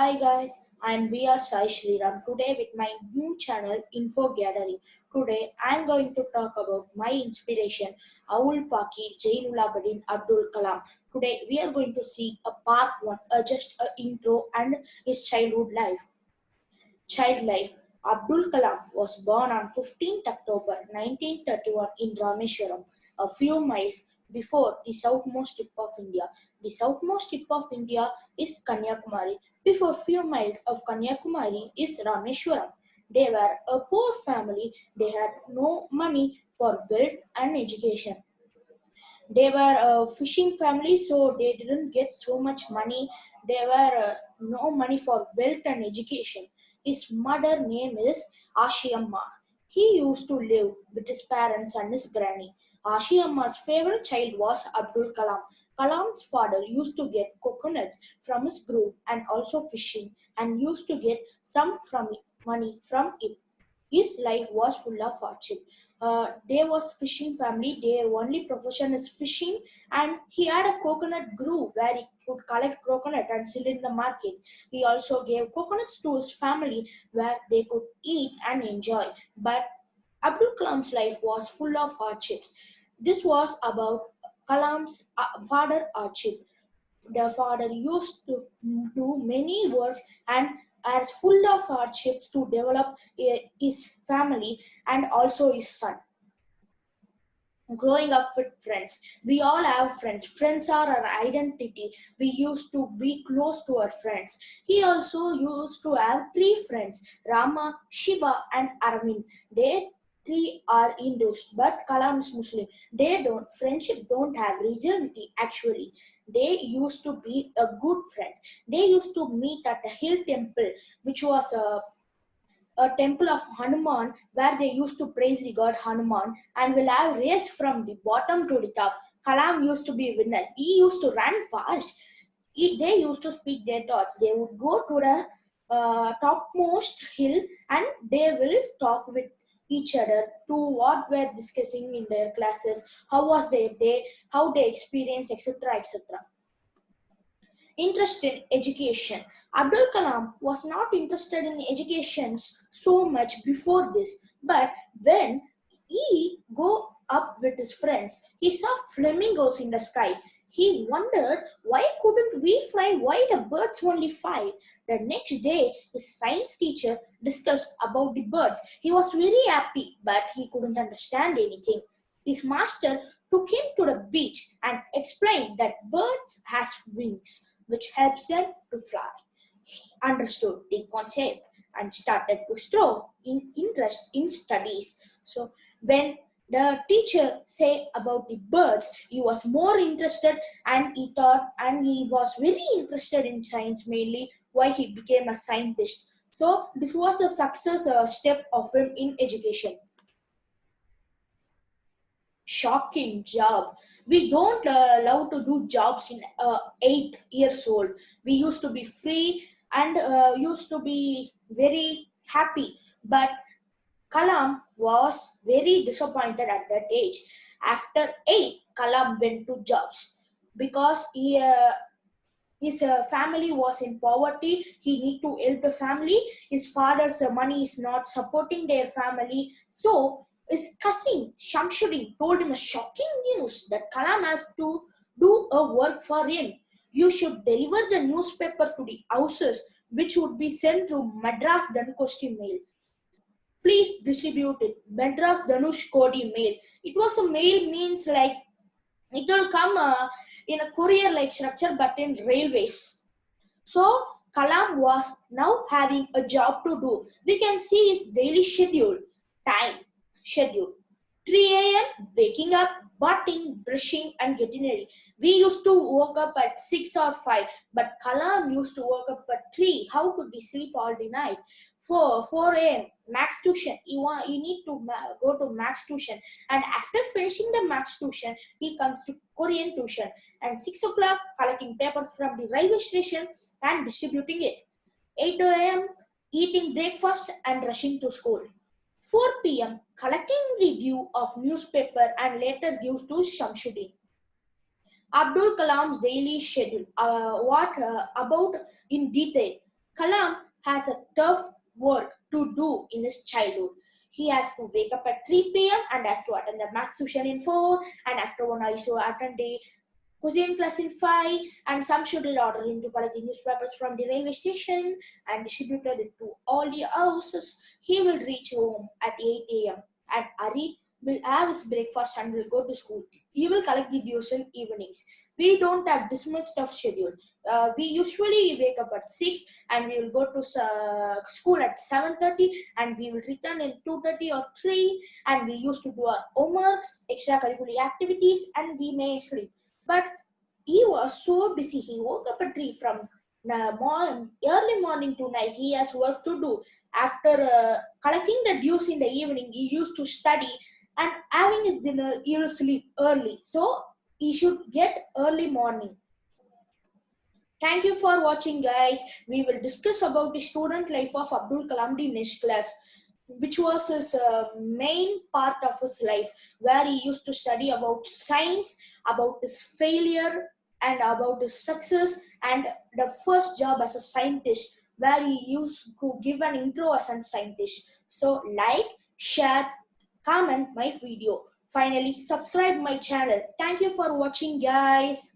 Hi guys, I'm VR Sai Sriram today with my new channel Info Gathering. Today I'm going to talk about my inspiration Avul Paki Jainulabadin Abdul Kalam. Today we are going to see a part 1, just a intro and his childhood life. Child life. Abdul Kalam was born on 15th October 1931 in Rameswaram, a few miles before the southmost tip of India. The southmost tip of India is Kanyakumari. Before few miles of Kanyakumari is Rameswaram. They were a poor family. They had no money for wealth and education. They were a fishing family, so they didn't get so much money. There were no money for wealth and education. His mother name is Ashiamma. He used to live with his parents and his granny. Ashiamma's favorite child was Abdul Kalam. Kalam's father used to get coconuts from his grove and also fishing and used to get some from money from it. His life was full of hardship. There was fishing family. Their only profession is fishing, and he had a coconut grove where he could collect coconut and sell in the market. He also gave coconuts to his family where they could eat and enjoy. But Abdul Kalam's life was full of hardships. This was about Kalam's father hardship. The father used to do many works and as full of hardships to develop his family and also his son. Growing up with friends, we all have friends. Friends are our identity. We used to be close to our friends. He also used to have three friends, Rama, Shiva and Arvind. They three are Hindus, but Kalam is Muslim. They don't Friendship don't have regionality. Actually, they used to be a good friends. They used to meet at a hill temple, which was a temple of Hanuman where they used to praise the god Hanuman and will have race from the bottom to the top. Kalam used to be winner. He used to run fast. They used to speak their thoughts. They would go to the topmost hill and they will talk with each other to what were discussing in their classes, how was their day, how they experience, etc. etc. Interest in education. Abdul Kalam was not interested in education so much before this, but when he go up with his friends, he saw flamingos in the sky. He wondered why couldn't we fly? Why the birds only fly? The next day, his science teacher discussed about the birds. He was very happy, but he couldn't understand anything. His master took him to the beach and explained that birds has wings which helps them to fly. He understood the concept and started to show interest in studies. So when the teacher said about the birds, he was more interested and he thought and he was very interested in science, mainly why he became a scientist. So this was a success step of him in education. Shocking job. We don't love to do jobs in 8 years old. We used to be free and used to be very happy. But Kalam was very disappointed at that age. After 8, Kalam went to jobs because his family was in poverty. He need to help the family. His father's money is not supporting their family. So his cousin Shamshuddin told him a shocking news that Kalam has to do a work for him. You should deliver the newspaper to the houses, which would be sent through Madras Dhanukosti mail. Please distribute it. Madras Dhanush Kodi mail. It was a mail means like it will come in a courier like structure but in railways. So Kalam was now having a job to do. We can see his daily schedule, time schedule. 3 a.m. waking up, bathing, brushing, and getting ready. We used to wake up at 6 or 5, but Kalam used to wake up at 3. How could he sleep all the night? 4 a.m. max tuition. You need to go to max tuition. And after finishing the max tuition, he comes to Korean tuition. And 6 o'clock, collecting papers from the railway station and distributing it. 8 a.m. eating breakfast and rushing to school. 4 p.m. collecting review of newspaper and later gives to Shamshuddin. Abdul Kalam's daily schedule. What about in detail? Kalam has a tough work to do in his childhood. He has to wake up at 3 p.m. and has to attend the max tuition in 4, and after one I used to attend a Korean class in 5, and some scheduled order him to collect the newspapers from the railway station and distributed it to all the houses. He will reach home at 8 a.m. and Ari will have his breakfast and will go to school. He will collect the dues in evenings. We don't have this much tough schedule. We usually wake up at 6 and we will go to school at 7:30 and we will return in 2:30 or 3, and we used to do our homeworks, extracurricular activities, and we may sleep. But he was so busy. He woke up at 3 from early morning to night. He has work to do. After collecting the dues in the evening, he used to study, and having his dinner, he will sleep early. So he should get early morning. Thank you for watching, guys. We will discuss about the student life of Abdul Kalam in next class, which was his main part of his life, where he used to study about science, about his failure, and about his success, and the first job as a scientist, where he used to give an intro as a scientist. So, like, share, comment my video. Finally, subscribe my channel. Thank you for watching, guys.